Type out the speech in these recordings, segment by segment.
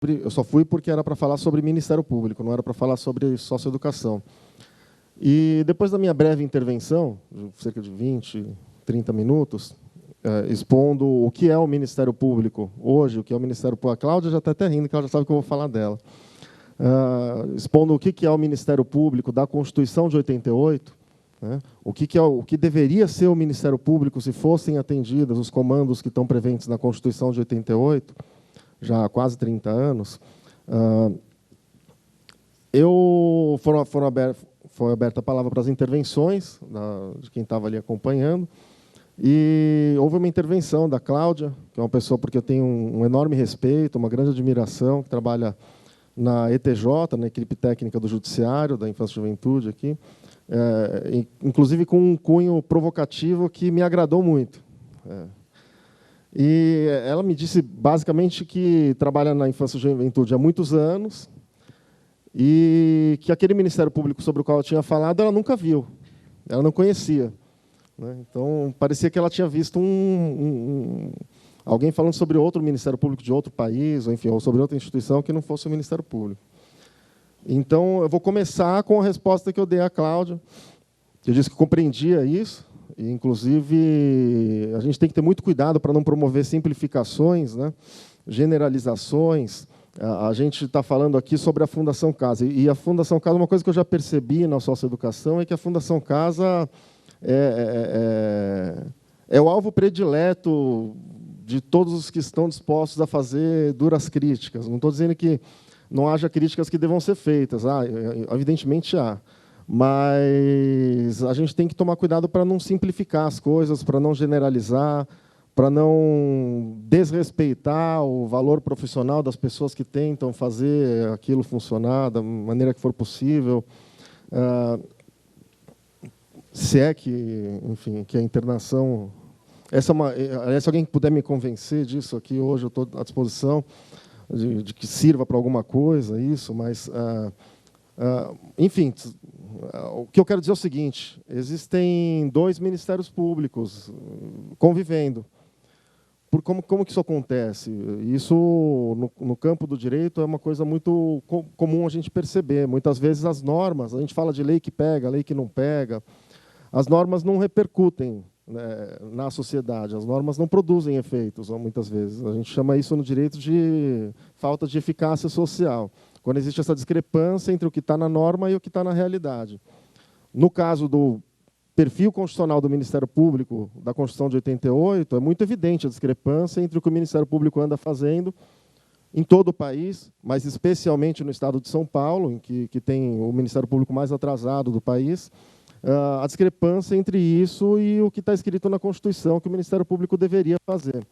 Eu só fui porque era para falar sobre Ministério Público, não era para falar sobre socioeducação. E depois da minha breve intervenção, de cerca de 20, 30 minutos, expondo o que é o Ministério Público hoje, o que é o Ministério Público. A Cláudia já está até rindo, que ela já sabe que eu vou falar dela. Expondo o que é o Ministério Público da Constituição de 88, né? O que deveria ser o Ministério Público se fossem atendidos os comandos que estão previstos na Constituição de 88, já há quase 30 anos. Foi aberta a palavra para as intervenções de quem estava ali acompanhando, e houve uma intervenção da Cláudia, que é uma pessoa porque eu tenho um enorme respeito, uma grande admiração, que trabalha na ETJ, na equipe técnica do Judiciário, da Infância e Juventude, aqui, inclusive com um cunho provocativo que me agradou muito. E ela me disse, basicamente, que trabalha na Infância e Juventude há muitos anos e que aquele Ministério Público sobre o qual eu tinha falado, ela nunca viu, ela não conhecia, né? Então, parecia que ela tinha visto alguém falando sobre outro Ministério Público de outro país, ou, enfim, ou sobre outra instituição que não fosse o Ministério Público. Então, eu vou começar com a resposta que eu dei à Cláudia, que eu disse que compreendia isso, e, inclusive, a gente tem que ter muito cuidado para não promover simplificações, né, generalizações. A gente está falando aqui sobre a Fundação Casa. E a Fundação Casa, uma coisa que eu já percebi na socioeducação é que a Fundação Casa é o alvo predileto de todos os que estão dispostos a fazer duras críticas. Não estou dizendo que não haja críticas que devam ser feitas. Evidentemente há. Mas a gente tem que tomar cuidado para não simplificar as coisas, para não generalizar, para não desrespeitar o valor profissional das pessoas que tentam fazer aquilo funcionar da maneira que for possível. Se é que, enfim, que a internação... se alguém puder me convencer disso aqui hoje, eu estou à disposição de que sirva para alguma coisa isso, mas, enfim, o que eu quero dizer é o seguinte: existem dois ministérios públicos convivendo. Como que isso acontece? Isso, no campo do direito, é uma coisa muito comum a gente perceber. Muitas vezes as normas, a gente fala de lei que pega, lei que não pega, as normas não repercutem, né, na sociedade, as normas não produzem efeitos, muitas vezes. A gente chama isso no direito de falta de eficácia social, quando existe essa discrepância entre o que está na norma e o que está na realidade. No caso do perfil constitucional do Ministério Público, da Constituição de 88, é muito evidente a discrepância entre o que o Ministério Público anda fazendo em todo o país, mas especialmente no estado de São Paulo, em que tem o Ministério Público mais atrasado do país, a discrepância entre isso e o que está escrito na Constituição que o Ministério Público deveria fazer.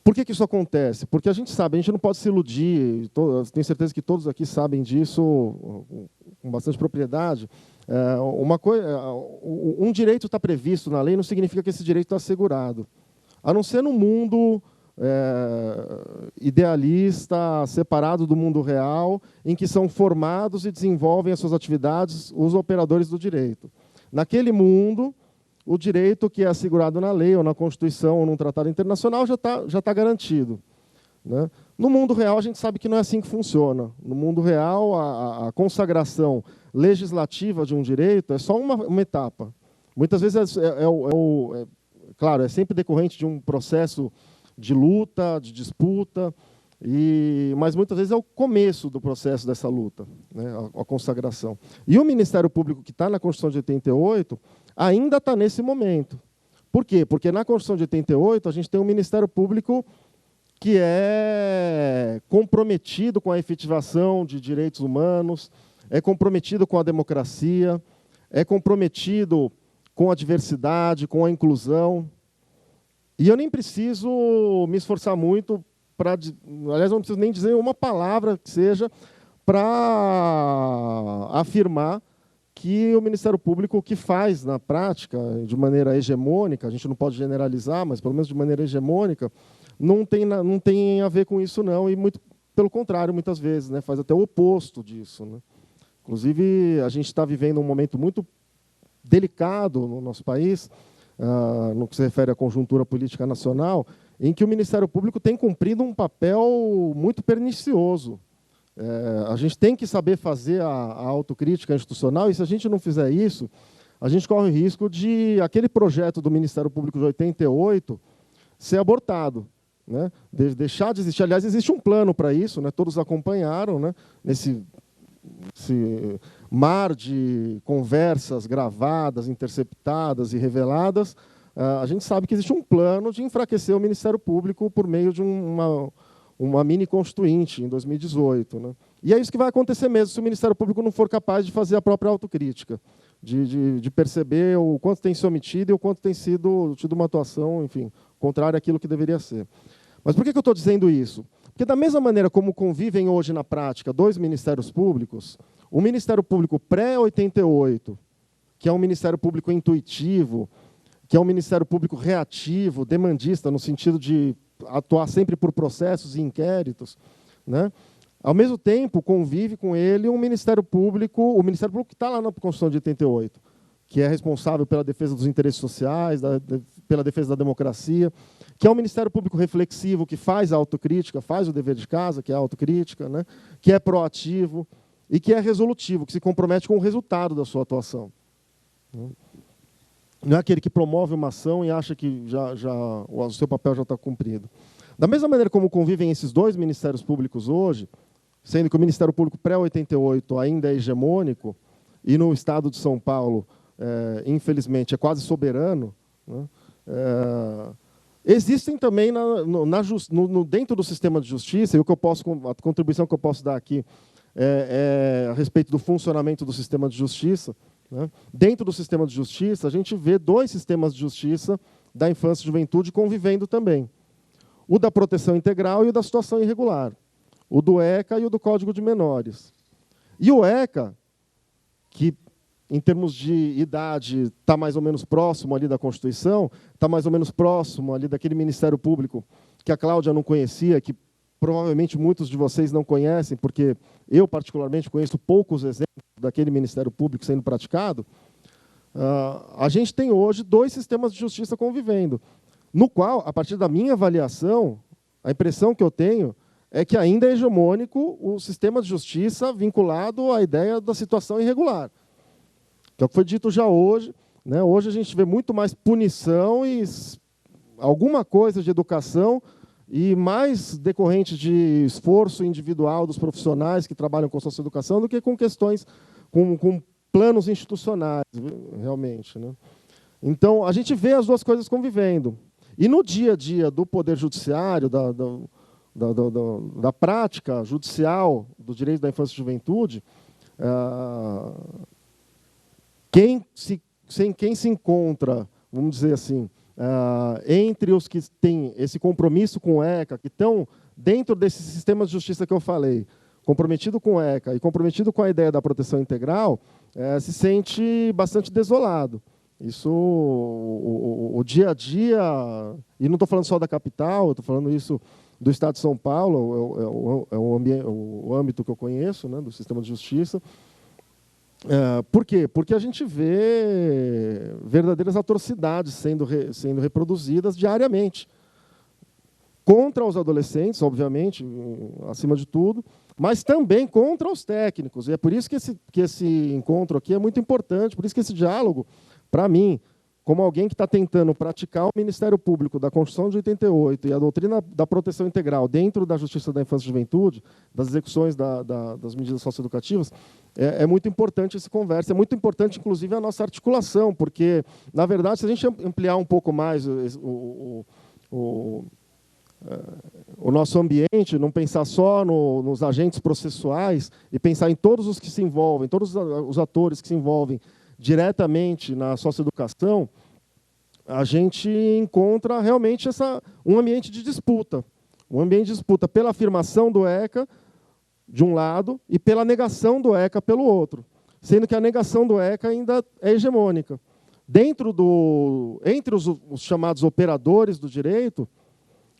Por que isso acontece? Porque a gente sabe, a gente não pode se iludir, tenho certeza que todos aqui sabem disso com bastante propriedade. Um direito está previsto na lei não significa que esse direito está assegurado. A não ser no mundo idealista, separado do mundo real, em que são formados e desenvolvem as suas atividades os operadores do direito. Naquele mundo, o direito que é assegurado na lei, ou na Constituição, ou num tratado internacional, já tá garantido, né? No mundo real, a gente sabe que não é assim que funciona. No mundo real, a consagração legislativa de um direito é só uma etapa. Muitas vezes, claro, é sempre decorrente de um processo de luta, de disputa, mas muitas vezes é o começo do processo dessa luta, né, a consagração. E o Ministério Público, que está na Constituição de 88, ainda está nesse momento. Por quê? Porque na Constituição de 88 a gente tem um Ministério Público que é comprometido com a efetivação de direitos humanos, é comprometido com a democracia, é comprometido com a diversidade, com a inclusão. E eu nem preciso me esforçar muito para... Aliás, eu não preciso nem dizer uma palavra que seja para afirmar que o Ministério Público, o que faz na prática, de maneira hegemônica, a gente não pode generalizar, mas pelo menos de maneira hegemônica, não tem a ver com isso, não, e muito pelo contrário, muitas vezes, né, faz até o oposto disso, né? Inclusive, a gente está vivendo um momento muito delicado no nosso país, no que se refere à conjuntura política nacional, em que o Ministério Público tem cumprido um papel muito pernicioso. A gente tem que saber fazer a autocrítica institucional, e se a gente não fizer isso, a gente corre o risco de aquele projeto do Ministério Público de 88 ser abortado, né? Deixar de existir. Aliás, existe um plano para isso, né? Todos acompanharam, né? Nesse mar de conversas gravadas, interceptadas e reveladas, a gente sabe que existe um plano de enfraquecer o Ministério Público por meio de uma mini constituinte em 2018. Né? E é isso que vai acontecer mesmo se o Ministério Público não for capaz de fazer a própria autocrítica, de perceber o quanto tem se omitido e o quanto tem tido uma atuação, enfim, contrária àquilo que deveria ser. Mas por que eu estou dizendo isso? Porque da mesma maneira como convivem hoje na prática dois ministérios públicos, o Ministério Público pré-88, que é um Ministério Público intuitivo, que é um Ministério Público reativo, demandista, no sentido de atuar sempre por processos e inquéritos, né? Ao mesmo tempo, convive com ele o Ministério Público que está lá na Constituição de 88, que é responsável pela defesa dos interesses sociais, pela defesa da democracia, que é um Ministério Público reflexivo, que faz a autocrítica, faz o dever de casa, que é a autocrítica, né? Que é proativo e que é resolutivo, que se compromete com o resultado da sua atuação. Não é aquele que promove uma ação e acha que o seu papel já está cumprido. Da mesma maneira como convivem esses dois ministérios públicos hoje, sendo que o Ministério Público pré-88 ainda é hegemônico, e no Estado de São Paulo, infelizmente, é quase soberano, né? Existem também dentro do sistema de justiça, e a contribuição que eu posso dar aqui a respeito do funcionamento do sistema de justiça, né? Dentro do sistema de justiça, a gente vê dois sistemas de justiça da infância e juventude convivendo também. O da proteção integral e o da situação irregular. O do ECA e o do Código de Menores. E o ECA, que, em termos de idade, está mais ou menos próximo ali da Constituição, está mais ou menos próximo ali daquele Ministério Público que a Cláudia não conhecia, que provavelmente muitos de vocês não conhecem, porque eu, particularmente, conheço poucos exemplos daquele Ministério Público sendo praticado. A gente tem hoje dois sistemas de justiça convivendo, no qual, a partir da minha avaliação, a impressão que eu tenho é que ainda é hegemônico o sistema de justiça vinculado à ideia da situação irregular, que é o que foi dito já hoje. Né? Hoje a gente vê muito mais punição e alguma coisa de educação, e mais decorrente de esforço individual dos profissionais que trabalham com socioeducação do que com questões, com planos institucionais, realmente. Né? Então, a gente vê as duas coisas convivendo. E no dia a dia do Poder Judiciário, da prática judicial do direito da infância e juventude, quem se encontra, vamos dizer assim, entre os que têm esse compromisso com o ECA, que estão dentro desse sistema de justiça que eu falei, comprometido com o ECA e comprometido com a ideia da proteção integral, se sente bastante desolado. Isso, o dia a dia, e não estou falando só da capital, estou falando isso do Estado de São Paulo, é o âmbito que eu conheço, né, do sistema de justiça. Por quê? Porque a gente vê verdadeiras atrocidades sendo reproduzidas diariamente. Contra os adolescentes, obviamente, acima de tudo, mas também contra os técnicos. E é por isso que esse encontro aqui é muito importante, por isso que esse diálogo, para mim, como alguém que está tentando praticar o Ministério Público da Constituição de 88 e a doutrina da proteção integral dentro da Justiça da Infância e Juventude, das execuções das medidas socioeducativas, é muito importante essa conversa, é muito importante, inclusive, a nossa articulação, porque, na verdade, se a gente ampliar um pouco mais o nosso ambiente, não pensar só nos agentes processuais e pensar em todos os que se envolvem, todos os atores que se envolvem diretamente na socioeducação, a gente encontra realmente um ambiente de disputa. Um ambiente de disputa pela afirmação do ECA, de um lado, e pela negação do ECA pelo outro. Sendo que a negação do ECA ainda é hegemônica. Entre os chamados operadores do direito,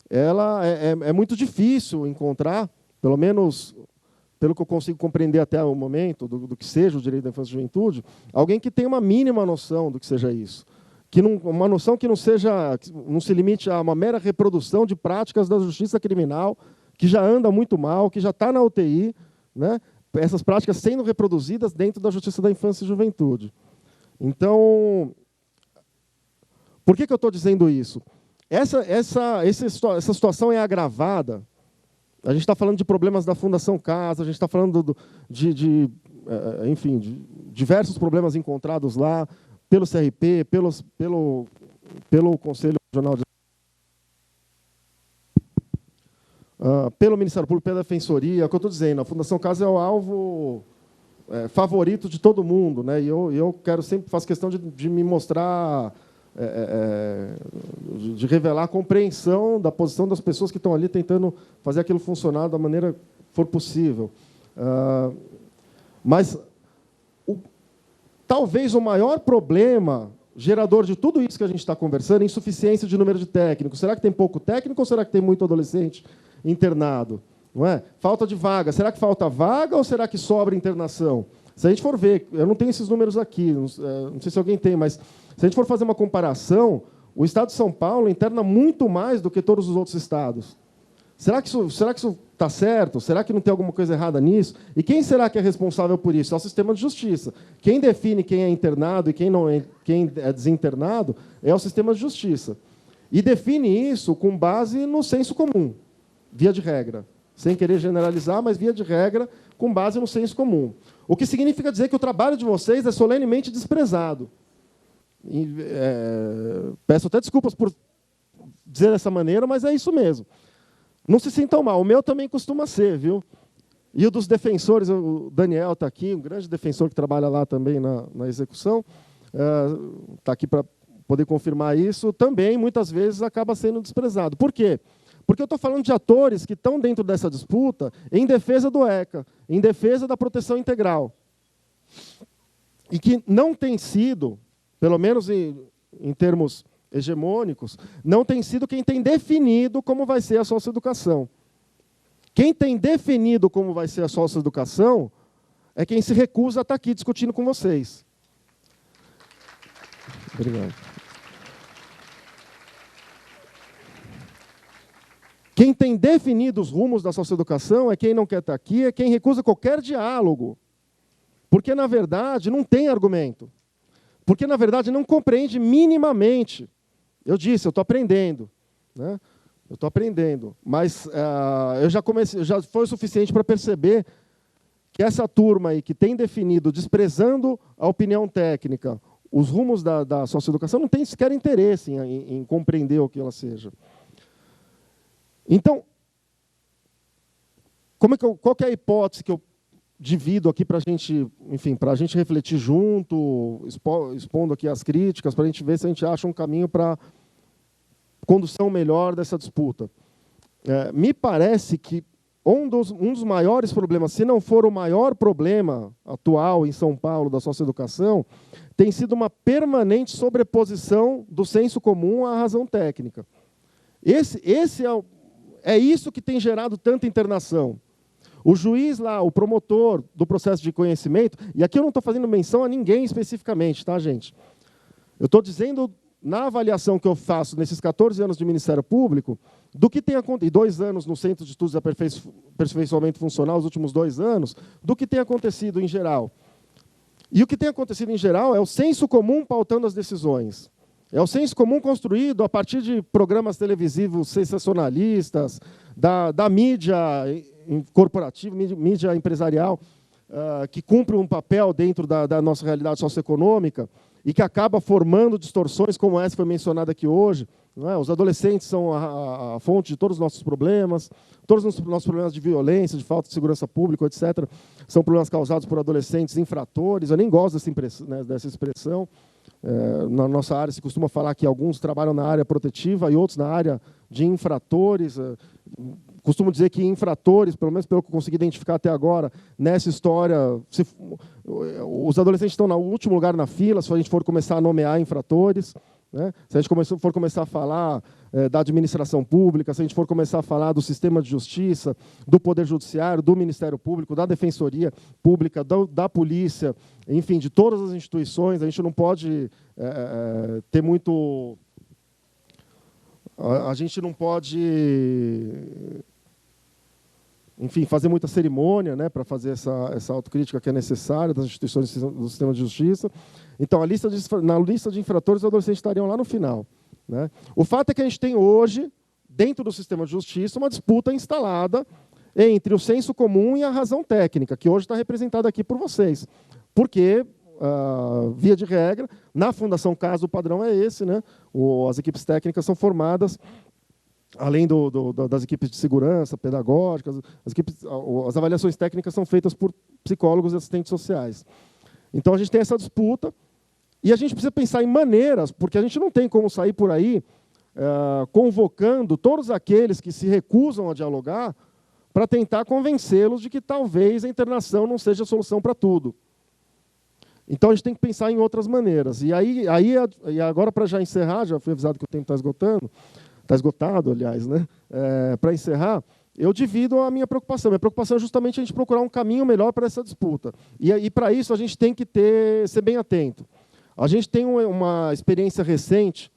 é muito difícil encontrar, pelo menos pelo que eu consigo compreender até o momento, do que seja o direito da infância e juventude, alguém que tenha uma mínima noção do que seja isso. uma noção que não se limite a uma mera reprodução de práticas da justiça criminal, que já anda muito mal, que já está na UTI, né? Essas práticas sendo reproduzidas dentro da justiça da infância e juventude. Então, por que eu estou dizendo isso? Essa situação é agravada. A gente está falando de problemas da Fundação Casa, a gente está falando enfim, de diversos problemas encontrados lá, pelo CRP, pelo Conselho Regional de pelo Ministério Público, pela Defensoria. É o que eu estou dizendo, a Fundação Casa é o alvo favorito de todo mundo, né? E eu sempre faço questão de me mostrar, de revelar a compreensão da posição das pessoas que estão ali tentando fazer aquilo funcionar da maneira que for possível. Mas talvez o maior problema gerador de tudo isso que a gente está conversando é insuficiência de número de técnicos. Será que tem pouco técnico ou será que tem muito adolescente internado? Não é? Falta de vaga. Será que falta vaga ou será que sobra internação? Se a gente for ver, eu não tenho esses números aqui, não sei se alguém tem, mas se a gente for fazer uma comparação, o Estado de São Paulo interna muito mais do que todos os outros estados. Será que isso está certo? Será que não tem alguma coisa errada nisso? E quem será que é responsável por isso? É o sistema de justiça. Quem define quem é internado e quem é desinternado é o sistema de justiça. E define isso com base no senso comum, via de regra. Sem querer generalizar, mas via de regra, com base no senso comum. O que significa dizer que o trabalho de vocês é solenemente desprezado. Peço até desculpas por dizer dessa maneira, mas é isso mesmo. Não se sintam mal, o meu também costuma ser, viu? E o dos defensores, o Daniel está aqui, um grande defensor que trabalha lá também na execução, está aqui para poder confirmar isso, também, muitas vezes, acaba sendo desprezado. Por quê? Porque eu estou falando de atores que estão dentro dessa disputa em defesa do ECA, em defesa da proteção integral. E que não tem sido, pelo menos em termos hegemônicos, não tem sido quem tem definido como vai ser a socioeducação. Quem tem definido como vai ser a socioeducação é quem se recusa a estar aqui discutindo com vocês. Obrigado. Quem tem definido os rumos da socioeducação é quem não quer estar aqui, é quem recusa qualquer diálogo. Porque, na verdade, não tem argumento. Porque, na verdade, não compreende minimamente. Eu disse, eu estou aprendendo, né? Eu estou aprendendo, mas já foi o suficiente para perceber que essa turma aí que tem definido, desprezando a opinião técnica, os rumos da socioeducação, não tem sequer interesse em compreender o que ela seja. Então, qual que é a hipótese que eu divido aqui para a gente, enfim, para a gente refletir junto, expondo aqui as críticas, para a gente ver se a gente acha um caminho para condução melhor dessa disputa. Me parece que um dos maiores problemas, se não for o maior problema atual em São Paulo da socioeducação, tem sido uma permanente sobreposição do senso comum à razão técnica. É isso que tem gerado tanta internação. O juiz lá, o promotor do processo de conhecimento, e aqui eu não estou fazendo menção a ninguém especificamente, tá, gente? Eu estou dizendo, na avaliação que eu faço nesses 14 anos de Ministério Público, do que tem acontecido, e 2 anos no Centro de Estudos de Aperfeiçoamento Funcional, os últimos 2 anos, do que tem acontecido em geral. E o que tem acontecido em geral é o senso comum pautando as decisões. É o senso comum construído a partir de programas televisivos sensacionalistas, da mídia corporativa, mídia empresarial, que cumpre um papel dentro da nossa realidade socioeconômica e que acaba formando distorções como essa que foi mencionada aqui hoje. Não é? Os adolescentes são a fonte de todos os nossos problemas de violência, de falta de segurança pública, etc., são problemas causados por adolescentes infratores. Eu nem gosto dessa expressão. Na nossa área se costuma falar que alguns trabalham na área protetiva e outros na área de infratores. Costumo dizer que infratores, pelo menos pelo que eu consegui identificar até agora, nessa história, os adolescentes estão no último lugar na fila, se a gente for começar a nomear infratores. né? Se a gente for começar a falar da administração pública, se a gente for começar a falar do sistema de justiça, do Poder Judiciário, do Ministério Público, da Defensoria Pública, da Polícia, enfim, de todas as instituições, a gente não pode ter muito... A gente não pode, enfim, fazer muita cerimônia, né, para fazer essa autocrítica que é necessária das instituições do sistema de justiça. Então, na lista de infratores, os adolescentes estariam lá no final, né? O fato é que a gente tem hoje, dentro do sistema de justiça, uma disputa instalada entre o senso comum e a razão técnica, que hoje está representada aqui por vocês. Porque, via de regra, na Fundação Casa o padrão é esse, né? As equipes técnicas são formadas, além das equipes de segurança, pedagógicas, as avaliações técnicas são feitas por psicólogos e assistentes sociais. Então, a gente tem essa disputa, e a gente precisa pensar em maneiras, porque a gente não tem como sair por aí convocando todos aqueles que se recusam a dialogar para tentar convencê-los de que talvez a internação não seja a solução para tudo. Então, a gente tem que pensar em outras maneiras. E agora, para já encerrar, já fui avisado que o tempo está esgotado, aliás, né? Para encerrar, eu divido a minha preocupação. Minha preocupação é justamente a gente procurar um caminho melhor para essa disputa. E para isso, a gente tem que ser bem atento. A gente tem uma experiência recente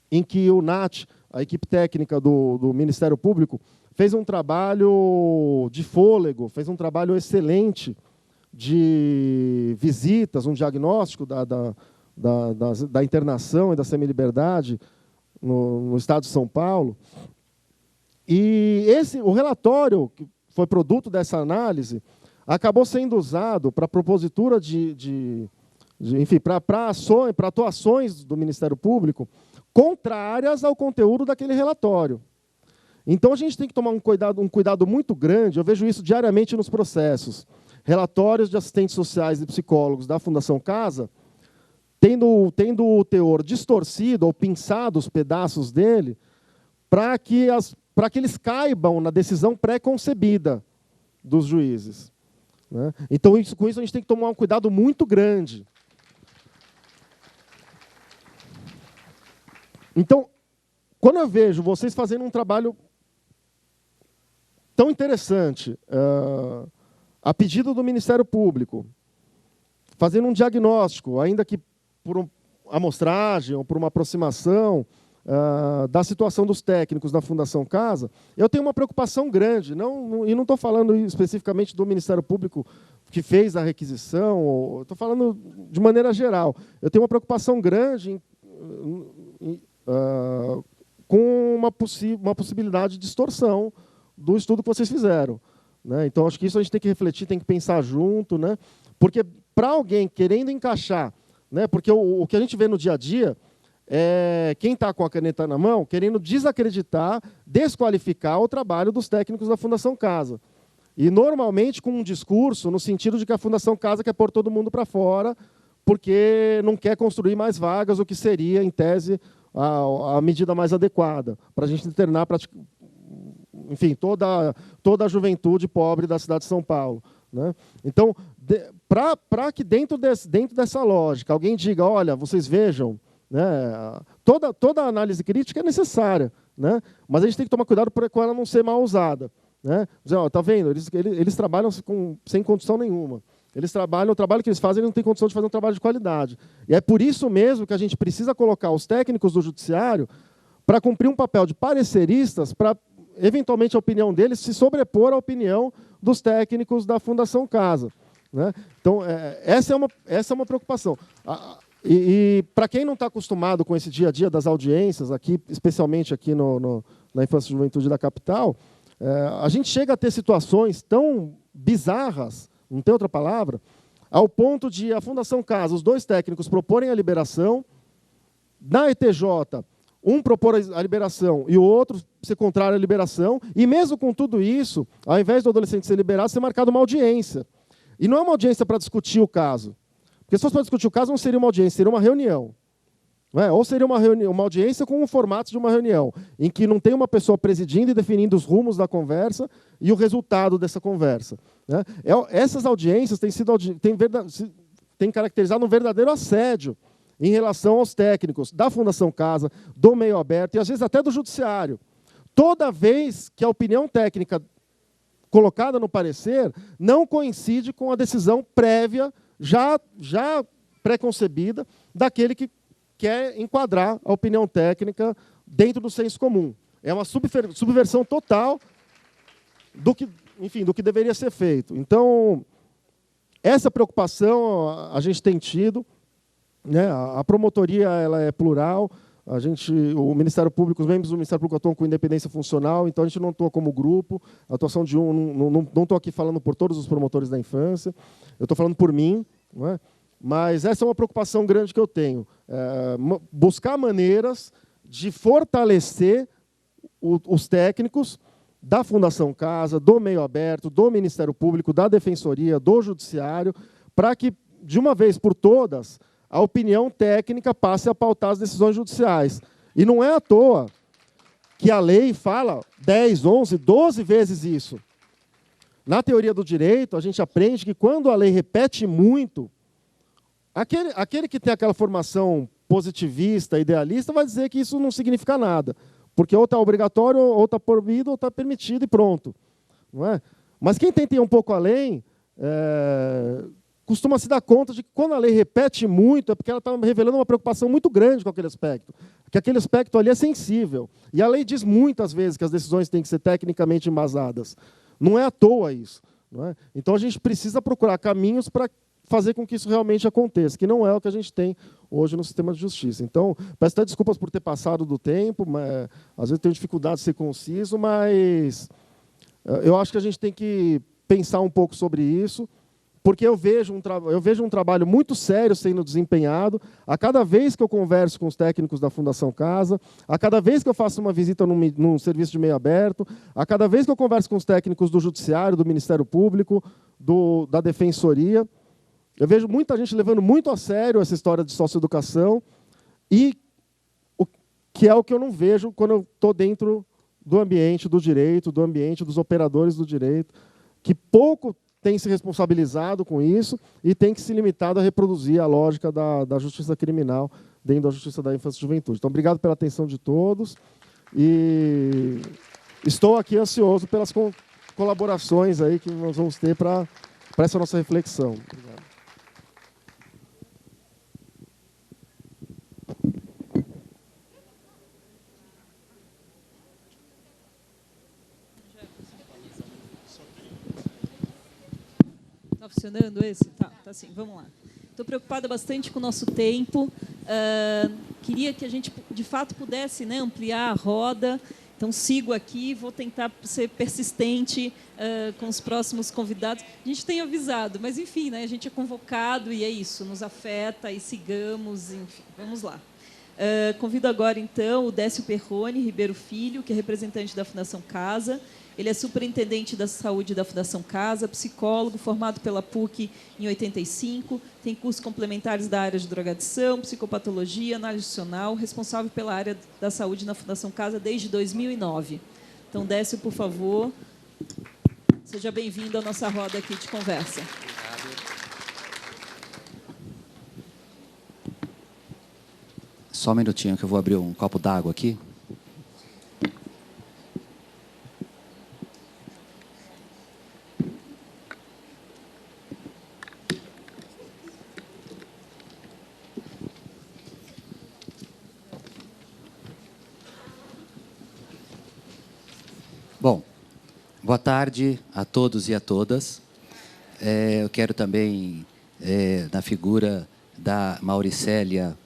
em que o NAT, a equipe técnica do Ministério Público, fez um trabalho de fôlego, fez um trabalho excelente de visitas, um diagnóstico da internação e da semiliberdade no estado de São Paulo. E o relatório, que foi produto dessa análise, acabou sendo usado para a propositura enfim, para atuações do Ministério Público contrárias ao conteúdo daquele relatório. Então, a gente tem que tomar um cuidado muito grande, eu vejo isso diariamente nos processos. Relatórios de assistentes sociais e psicólogos da Fundação Casa, tendo o teor distorcido ou pinçado os pedaços dele, para que eles caibam na decisão pré-concebida dos juízes, né? Então, com isso, a gente tem que tomar um cuidado muito grande. Então, quando eu vejo vocês fazendo um trabalho tão interessante, a pedido do Ministério Público, fazendo um diagnóstico, ainda que por amostragem ou por uma aproximação da situação dos técnicos da Fundação Casa, eu tenho uma preocupação grande, e não estou falando especificamente do Ministério Público que fez a requisição, estou falando de maneira geral. Eu tenho uma preocupação grande com uma possibilidade de distorção do estudo que vocês fizeram, né? Então, acho que isso a gente tem que refletir, tem que pensar junto, né? Porque para alguém querendo encaixar, né? Porque o que a gente vê no dia a dia é quem está com a caneta na mão querendo desacreditar, desqualificar o trabalho dos técnicos da Fundação Casa. E, normalmente, com um discurso no sentido de que a Fundação Casa quer pôr todo mundo para fora porque não quer construir mais vagas, o que seria, em tese, a medida mais adequada para a gente internar, enfim, toda a juventude pobre da cidade de São Paulo, né? Então, para que dentro dessa lógica alguém diga, olha, vocês vejam, né, toda a análise crítica é necessária, né? Mas a gente tem que tomar cuidado para ela não ser mal usada, né? Dizer, ó, tá vendo? Eles trabalham sem condição nenhuma. O trabalho que eles fazem, eles não têm condição de fazer um trabalho de qualidade. E é por isso mesmo que a gente precisa colocar os técnicos do judiciário para cumprir um papel de pareceristas, para, eventualmente, a opinião deles se sobrepor à opinião dos técnicos da Fundação Casa, né? Então, essa é uma preocupação. E para quem não está acostumado com esse dia a dia das audiências, especialmente aqui na Infância e Juventude da capital, a gente chega a ter situações tão bizarras, não tem outra palavra, ao ponto de a Fundação Casa, os dois técnicos proporem a liberação, na ETJ, um propor a liberação e o outro ser contrário à liberação, e mesmo com tudo isso, ao invés do adolescente ser liberado, ser marcado uma audiência. E não é uma audiência para discutir o caso. Porque se fosse para discutir o caso, não seria uma audiência, seria uma reunião. Não é? Ou seria uma audiência com o formato de uma reunião, em que não tem uma pessoa presidindo e definindo os rumos da conversa e o resultado dessa conversa, né? Essas audiências têm caracterizado um verdadeiro assédio em relação aos técnicos da Fundação Casa, do meio aberto e, às vezes, até do Judiciário. Toda vez que a opinião técnica colocada no parecer não coincide com a decisão prévia, já pré-concebida, daquele que quer enquadrar a opinião técnica dentro do senso comum. É uma subversão total do que, enfim, do que deveria ser feito. Então, essa preocupação a gente tem tido, né? A promotoria ela é plural, o Ministério Público, os membros do Ministério Público atuam com independência funcional, então a gente não atua como grupo, a atuação de não estou aqui falando por todos os promotores da infância, eu estou falando por mim, não é? Mas essa é uma preocupação grande que eu tenho, buscar maneiras de fortalecer os técnicos da Fundação Casa, do meio aberto, do Ministério Público, da Defensoria, do Judiciário, para que, de uma vez por todas, a opinião técnica passe a pautar as decisões judiciais. E não é à toa que a lei fala 10, 11, 12 vezes isso. Na teoria do direito, a gente aprende que quando a lei repete muito, aquele que tem aquela formação positivista, idealista, vai dizer que isso não significa nada. Porque ou está obrigatório, ou está proibido, ou está permitido e pronto. Não é? Mas quem tenta ir um pouco além, costuma se dar conta de que quando a lei repete muito, é porque ela está revelando uma preocupação muito grande com aquele aspecto. Que aquele aspecto ali é sensível. E a lei diz muitas vezes que as decisões têm que ser tecnicamente embasadas. Não é à toa isso. Não é? Então a gente precisa procurar caminhos para fazer com que isso realmente aconteça, que não é o que a gente tem hoje no sistema de justiça. Então, peço até desculpas por ter passado do tempo, mas, às vezes tenho dificuldade de ser conciso, mas eu acho que a gente tem que pensar um pouco sobre isso, porque eu vejo um trabalho muito sério sendo desempenhado a cada vez que eu converso com os técnicos da Fundação Casa, a cada vez que eu faço uma visita num serviço de meio aberto, a cada vez que eu converso com os técnicos do Judiciário, do Ministério Público, da Defensoria. Eu vejo muita gente levando muito a sério essa história de socioeducação, e que é o que eu não vejo quando eu estou dentro do ambiente do direito, do ambiente dos operadores do direito, que pouco tem se responsabilizado com isso e tem que se limitado a reproduzir a lógica da justiça criminal dentro da justiça da infância e juventude. Então, obrigado pela atenção de todos e estou aqui ansioso pelas colaborações aí que nós vamos ter para essa nossa reflexão. Obrigado. Está funcionando esse? Tá sim, vamos lá. Estou preocupada bastante com o nosso tempo. Queria que a gente, de fato, pudesse, né, ampliar a roda. Então, sigo aqui, vou tentar ser persistente com os próximos convidados. A gente tem avisado, mas, enfim, né, a gente é convocado e é isso, nos afeta e sigamos, enfim, vamos lá. Convido agora, então, o Décio Perrone Ribeiro Filho, que é representante da Fundação Casa. Ele é superintendente da saúde da Fundação Casa, psicólogo, formado pela PUC em 85, tem cursos complementares da área de drogadição, psicopatologia, análise funcional, responsável pela área da saúde na Fundação Casa desde 2009. Então, Décio, por favor, seja bem-vindo à nossa roda aqui de conversa. Obrigado. Só um minutinho que eu vou abrir um copo d'água aqui. Bom, boa tarde a todos e a todas. Eu quero também, na figura da Mauricélia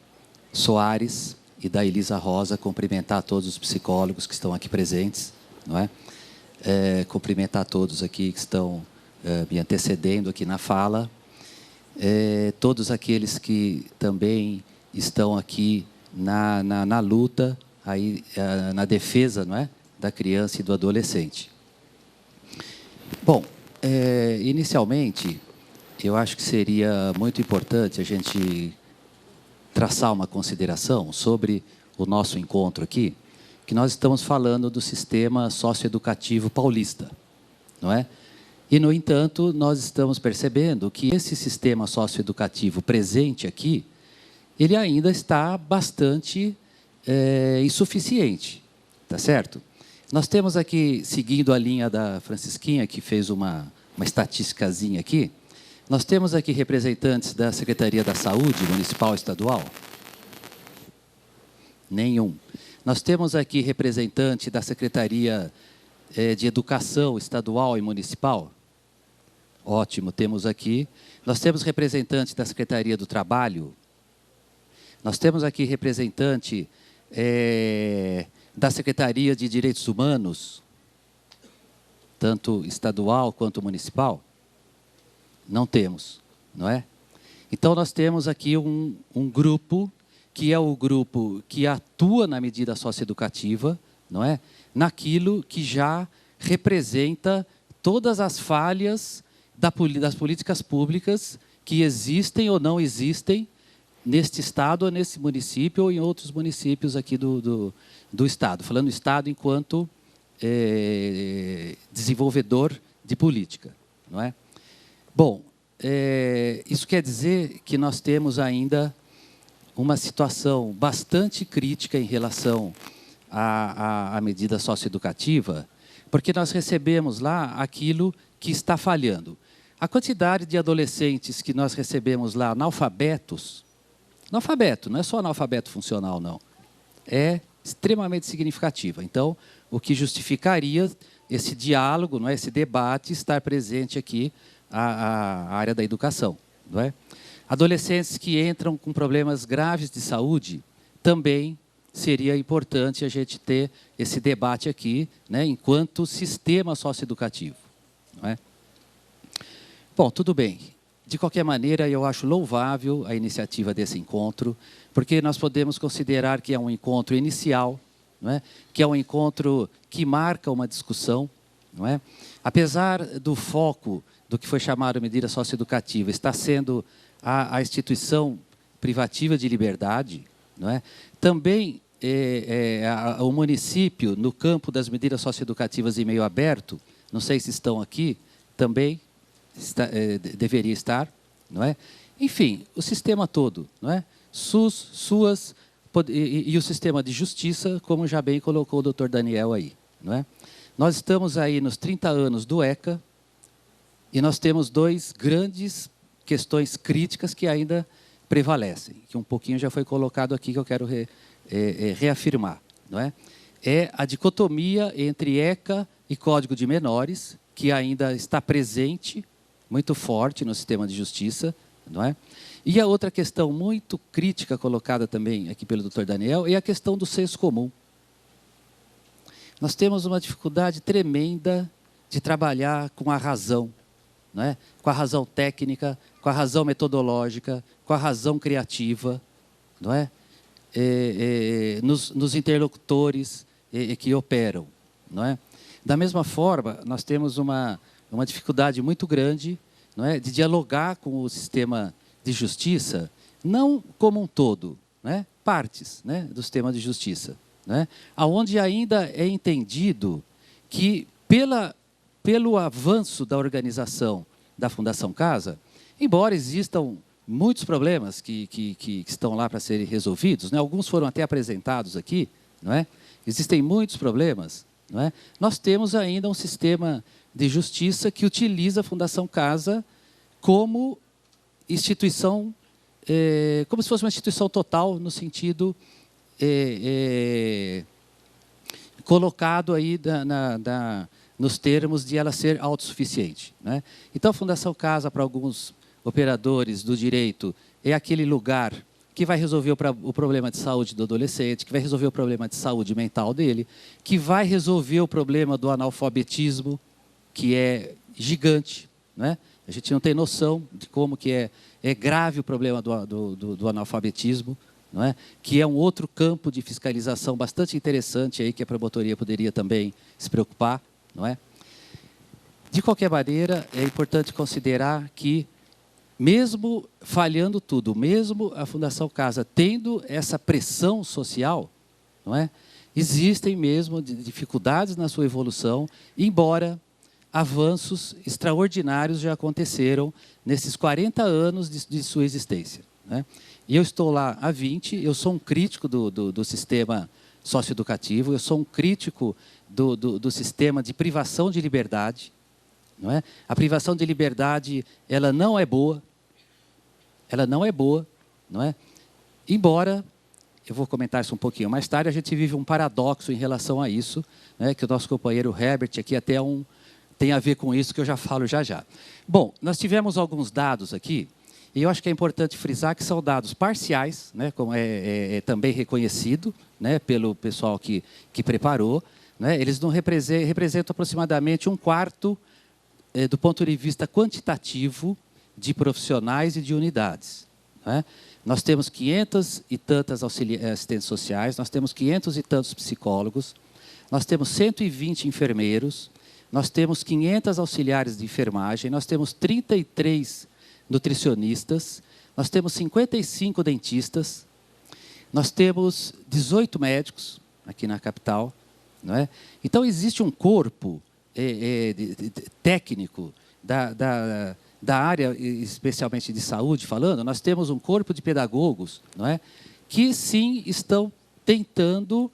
Soares e da Elisa Rosa, cumprimentar todos os psicólogos que estão aqui presentes, não é? Cumprimentar todos aqui que estão me antecedendo aqui na fala, todos aqueles que também estão aqui na luta, aí, na defesa, não é, da criança e do adolescente. Bom, inicialmente, eu acho que seria muito importante a gente traçar uma consideração sobre o nosso encontro aqui, que nós estamos falando do sistema socioeducativo paulista, não é? E, no entanto, nós estamos percebendo que esse sistema socioeducativo presente aqui, ele ainda está bastante insuficiente, tá certo? Nós temos aqui, seguindo a linha da Francisquinha, que fez uma estatísticazinha aqui, nós temos aqui representantes da Secretaria da Saúde, municipal e estadual? Nenhum. Nós temos aqui representante da Secretaria de Educação estadual e municipal? Ótimo, temos aqui. Nós temos representante da Secretaria do Trabalho? Nós temos aqui representante da Secretaria de Direitos Humanos, tanto estadual quanto municipal? Não temos, não é? Então, nós temos aqui um grupo, que é o grupo que atua na medida socioeducativa, não é? Naquilo que já representa todas as falhas das políticas públicas que existem ou não existem neste estado, ou nesse município, ou em outros municípios aqui do estado. Falando estado enquanto desenvolvedor de política, não é? Bom, isso quer dizer que nós temos ainda uma situação bastante crítica em relação à medida socioeducativa, porque nós recebemos lá aquilo que está falhando. A quantidade de adolescentes que nós recebemos lá, analfabetos, analfabeto, não é só analfabeto funcional, não, é extremamente significativa. Então, o que justificaria esse diálogo, não é, esse debate, estar presente aqui a área da educação, não é? Adolescentes que entram com problemas graves de saúde, também seria importante a gente ter esse debate aqui, né, enquanto sistema socioeducativo, não é? Bom, tudo bem. De qualquer maneira, eu acho louvável a iniciativa desse encontro, porque nós podemos considerar que é um encontro inicial, não é? Que é um encontro que marca uma discussão, não é? Apesar do foco do que foi chamado medida socioeducativa, está sendo a instituição privativa de liberdade, não é? Também o município, no campo das medidas socioeducativas em meio aberto, não sei se estão aqui, também deveria estar, não é? Enfim, o sistema todo, não é? SUS, SUAS e o sistema de justiça, como já bem colocou o doutor Daniel aí, não é? Nós estamos aí nos 30 anos do ECA, e nós temos duas grandes questões críticas que ainda prevalecem, que um pouquinho já foi colocado aqui, que eu quero reafirmar, não é? É a dicotomia entre ECA e Código de Menores, que ainda está presente, muito forte no sistema de justiça, não é? E a outra questão muito crítica colocada também aqui pelo doutor Daniel é a questão do senso comum. Nós temos uma dificuldade tremenda de trabalhar com a razão, não é? Com a razão técnica, com a razão metodológica, com a razão criativa, não é? Nos interlocutores que operam, não é? Da mesma forma, nós temos uma dificuldade muito grande, não é, de dialogar com o sistema de justiça, não como um todo, né, partes, né, do sistema de justiça, né, onde ainda é entendido que, pelo avanço da organização da Fundação Casa, embora existam muitos problemas que estão lá para serem resolvidos, né, alguns foram até apresentados aqui, não é? Existem muitos problemas, não é? Nós temos ainda um sistema de justiça que utiliza a Fundação Casa como instituição, como se fosse uma instituição total, no sentido colocado aí nos termos de ela ser autossuficiente, né? Então, a Fundação Casa, para alguns operadores do direito, é aquele lugar que vai resolver o problema de saúde do adolescente, que vai resolver o problema de saúde mental dele, que vai resolver o problema do analfabetismo, que é gigante, né? A gente não tem noção de como que é grave o problema do analfabetismo, não é? Que é um outro campo de fiscalização bastante interessante aí que a promotoria poderia também se preocupar, não é? De qualquer maneira, é importante considerar que, mesmo falhando tudo, mesmo a Fundação Casa tendo essa pressão social, não é? Existem mesmo dificuldades na sua evolução, embora avanços extraordinários já aconteceram nesses 40 anos de sua existência, né? E eu estou lá há 20, eu sou um crítico do sistema socioeducativo, eu sou um crítico do sistema de privação de liberdade. Não é? A privação de liberdade, ela não é boa. Ela não é boa. Não é? Embora, eu vou comentar isso um pouquinho mais tarde, a gente vive um paradoxo em relação a isso, né, que o nosso companheiro Herbert aqui até tem a ver com isso, que eu já falo já já. Bom, nós tivemos alguns dados aqui, e eu acho que é importante frisar que são dados parciais, né, como é também reconhecido, né, pelo pessoal que preparou. Né, eles não representam aproximadamente 1/4 do ponto de vista quantitativo de profissionais e de unidades. Né? Nós temos 500 e tantas assistentes sociais, nós temos 500 e tantos psicólogos, nós temos 120 enfermeiros, nós temos 500 auxiliares de enfermagem, nós temos 33 nutricionistas, nós temos 55 dentistas, nós temos 18 médicos aqui na capital. Não é? Então, existe um corpo técnico da área, especialmente de saúde, falando, nós temos um corpo de pedagogos, não é? Que, sim, estão tentando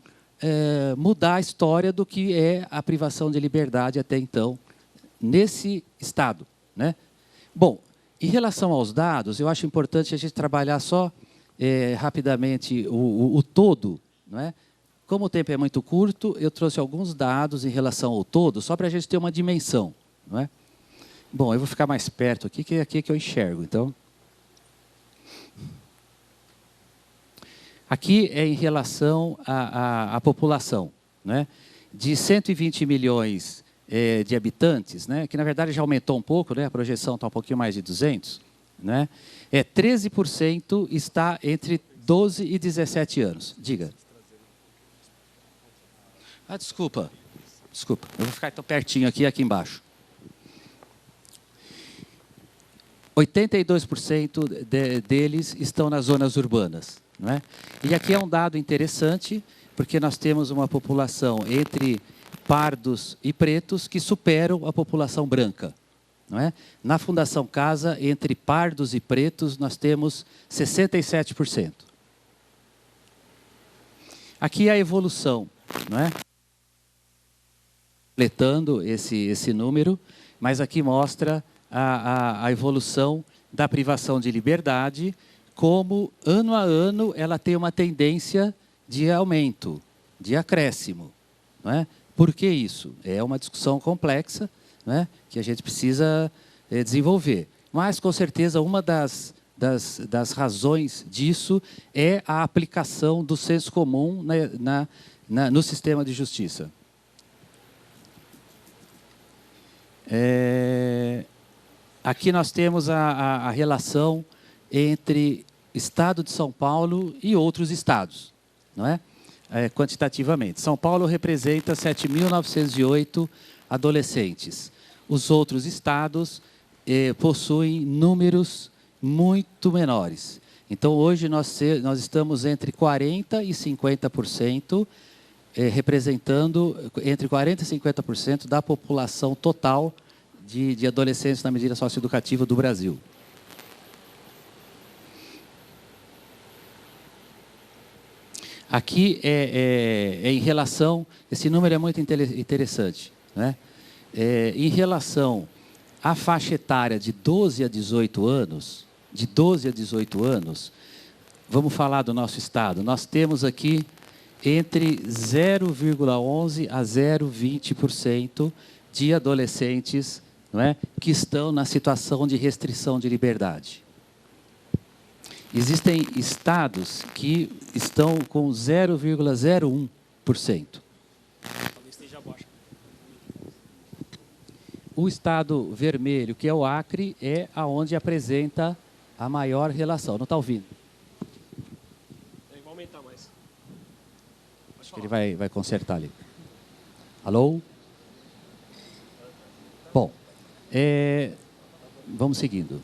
mudar a história do que é a privação de liberdade até então, nesse estado. Né? Bom, em relação aos dados, eu acho importante a gente trabalhar só rapidamente o todo. Não é? Como o tempo é muito curto, eu trouxe alguns dados em relação ao todo, só para a gente ter uma dimensão. Não é? Bom, eu vou ficar mais perto aqui, que é aqui que eu enxergo. Então, aqui é em relação à população, né? De 120 milhões de habitantes, né? Que na verdade já aumentou um pouco, né? A projeção está um pouquinho mais de 200, né? 13% está entre 12 e 17 anos. Diga. Ah, desculpa, eu vou ficar tão pertinho aqui embaixo. 82% deles estão nas zonas urbanas. Não é? E aqui é um dado interessante, porque nós temos uma população entre pardos e pretos que superam a população branca. Não é? Na Fundação Casa, entre pardos e pretos, nós temos 67%. Aqui é a evolução. Não é? Completando esse número, mas aqui mostra a evolução da privação de liberdade, como, ano a ano, ela tem uma tendência de aumento, de acréscimo. Não é? Por que isso? É uma discussão complexa, não é? Que a gente precisa desenvolver. Mas, com certeza, uma das razões disso é a aplicação do senso comum no sistema de justiça. Aqui nós temos a relação entre Estado de São Paulo e outros estados, não é? Quantitativamente. São Paulo representa 7.908 adolescentes. Os outros estados possuem números muito menores. Então, hoje, nós estamos entre 40% e 50%, representando entre 40% e 50% da população total de adolescentes na medida socioeducativa do Brasil. Aqui em relação, esse número é muito interessante, né? Em relação à faixa etária de 12 a 18 anos, vamos falar do nosso estado. Nós temos aqui entre 0,11% a 0,20% de adolescentes, não é, que estão na situação de restrição de liberdade. Existem estados que estão com 0,01%. O estado vermelho, que é o Acre, é aonde apresenta a maior relação. Não está ouvindo? Vai aumentar mais. Ele vai consertar ali. Alô? Bom, vamos seguindo.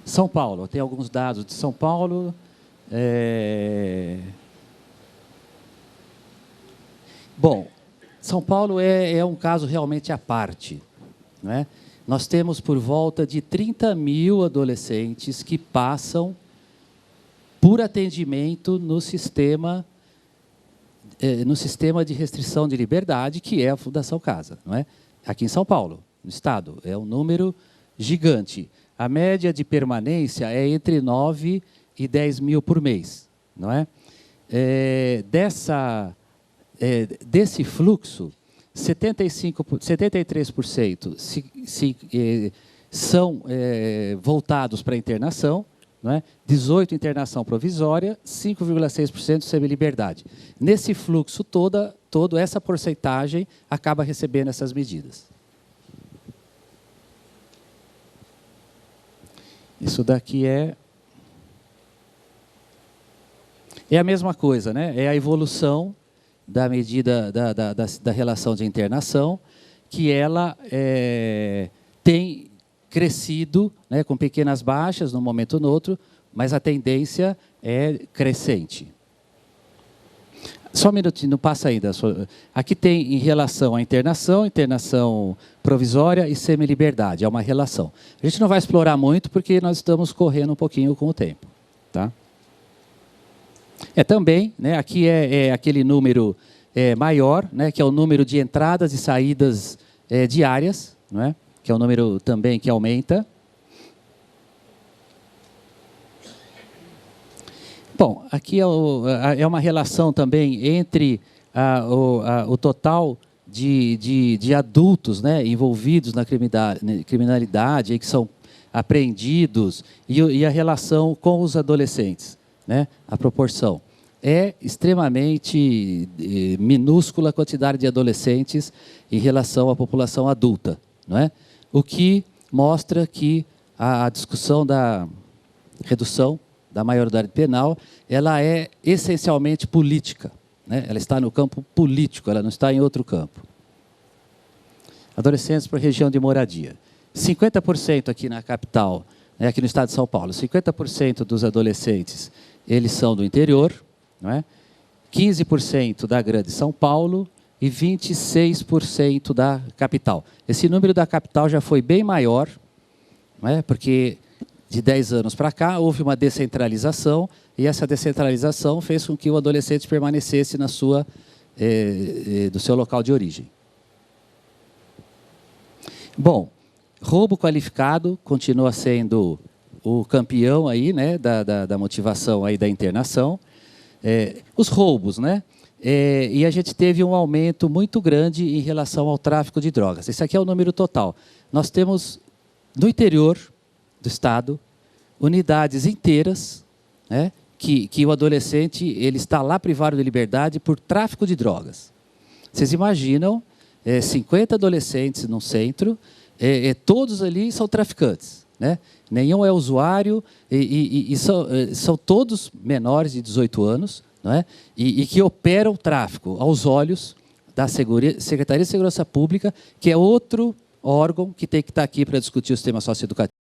São Paulo, tem alguns dados de São Paulo. Bom, São Paulo é um caso realmente à parte, não é? Nós temos por volta de 30 mil adolescentes que passam por atendimento no sistema de restrição de liberdade, que é a Fundação Casa, não é? Aqui em São Paulo, no estado, é um número gigante. A média de permanência é entre 9 e 10 mil por mês, não é? Desse fluxo, 73% são voltados para a internação, não é? 18% internação provisória, 5,6% semi-liberdade. Nesse fluxo todo, essa porcentagem acaba recebendo essas medidas. Isso daqui é a mesma coisa, né? É a evolução da medida da relação de internação, que ela tem crescido, né, com pequenas baixas, num momento ou no outro, mas a tendência é crescente. Só um minutinho, não passa ainda. Aqui tem em relação à internação provisória e semi-liberdade, é uma relação. A gente não vai explorar muito, porque nós estamos correndo um pouquinho com o tempo. Tá? Também, né, aqui é aquele número maior, né, que é o número de entradas e saídas diárias, não é? Que é um número também que aumenta. Bom, aqui é uma relação também entre o total de adultos, né, envolvidos na criminalidade, que são apreendidos, e a relação com os adolescentes, né, a proporção. É extremamente minúscula a quantidade de adolescentes em relação à população adulta, não é? O que mostra que a discussão da redução da maioridade penal, ela é essencialmente política, né? Ela está no campo político, ela não está em outro campo. Adolescentes para região de moradia. 50% aqui na capital, né, aqui no estado de São Paulo, 50% dos adolescentes, eles são do interior, não é? 15% da grande São Paulo, e 26% da capital. Esse número da capital já foi bem maior, não é? Porque de 10 anos para cá houve uma descentralização, e essa descentralização fez com que o adolescente permanecesse do seu local de origem. Bom, roubo qualificado continua sendo o campeão aí, né, da motivação aí da internação. Os roubos, né? E a gente teve um aumento muito grande em relação ao tráfico de drogas. Esse aqui é o número total. Nós temos, no interior do estado, unidades inteiras, né, que o adolescente ele está lá privado de liberdade por tráfico de drogas. Vocês imaginam 50 adolescentes num centro, todos ali são traficantes, né? Nenhum é usuário, e são todos menores de 18 anos, não é? E que operam o tráfico aos olhos da Secretaria de Segurança Pública, que é outro órgão que tem que estar aqui para discutir o sistema socioeducativo.